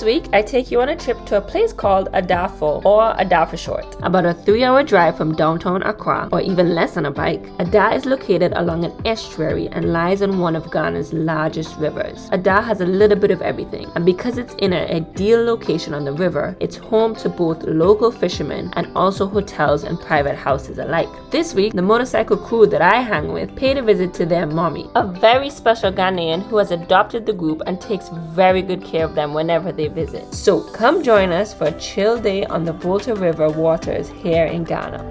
This week, I take you on a trip to a place called Adafo, or Adafo short. About a 3-hour drive from downtown Accra, or even less on a bike. Ada is located along an estuary and lies on one of Ghana's largest rivers. Ada has a little bit of everything, and because it's in an ideal location on the river, it's home to both local fishermen and also hotels and private houses alike. This week, the motorcycle crew that I hang with paid a visit to their mommy, a very special Ghanaian who has adopted the group and takes very good care of them whenever they visit. So come join us for a chill day on the Volta River waters here in Ghana.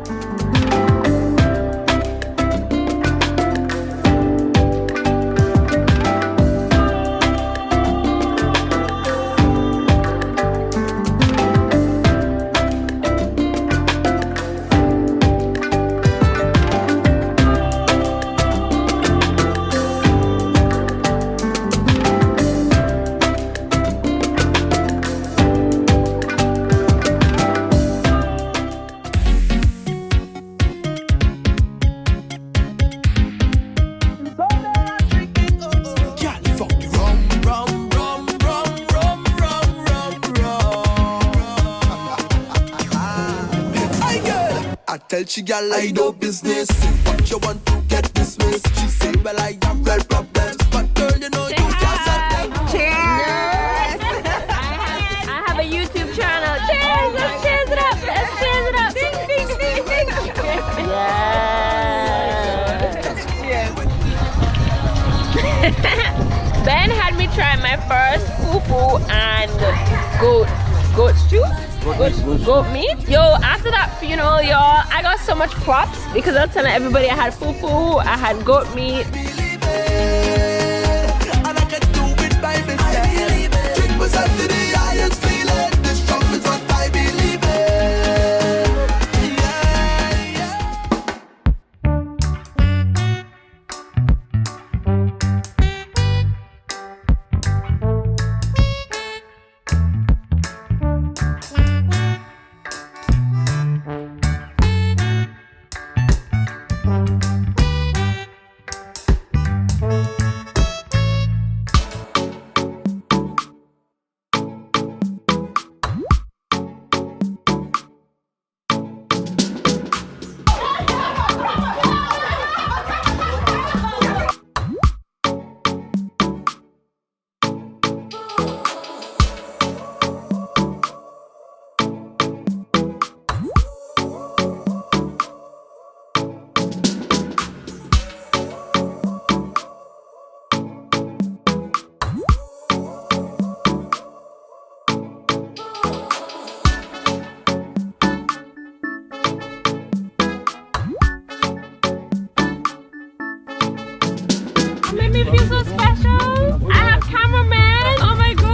Tell Gyal I do business. What you want to get dismissed? She say, well, I have real problems, but girl, you know you can't solve them. Cheers! I have a YouTube channel. Cheers! Let's cheers it up! Let's cheers it up! Ding, ding, ding, ding! Yeah! Ben had me try my first fufu and goat stew. Goat meat. Yo, after that funeral, y'all, I got so much props because I was telling everybody I had fufu, I had goat meat. Made me feel so special. I have cameraman. Oh my gosh.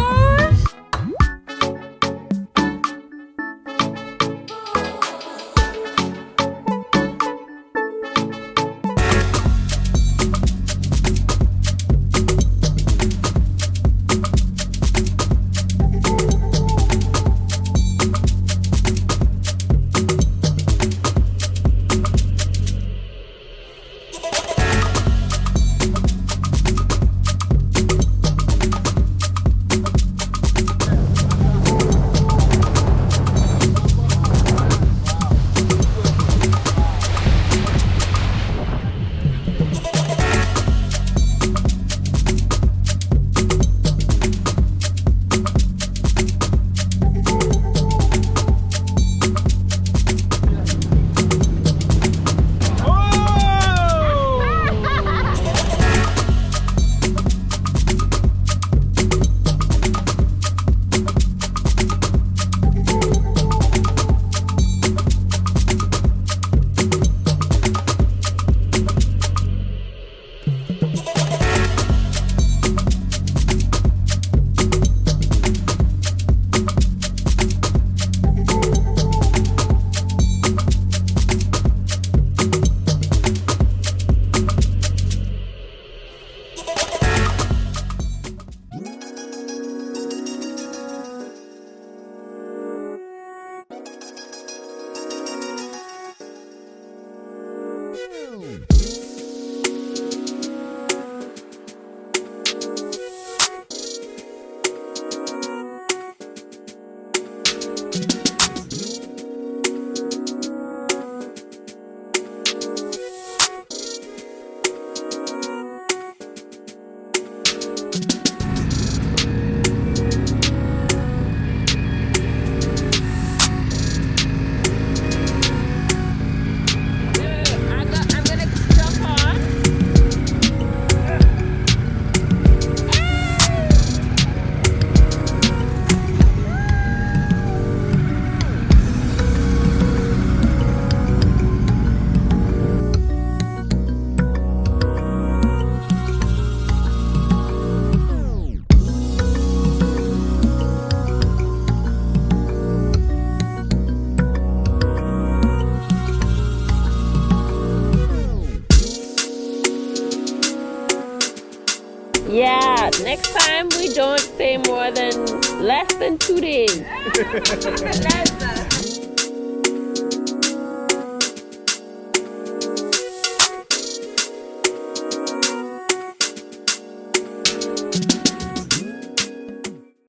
Yeah, next time we don't say more than less than 2 days. Less than.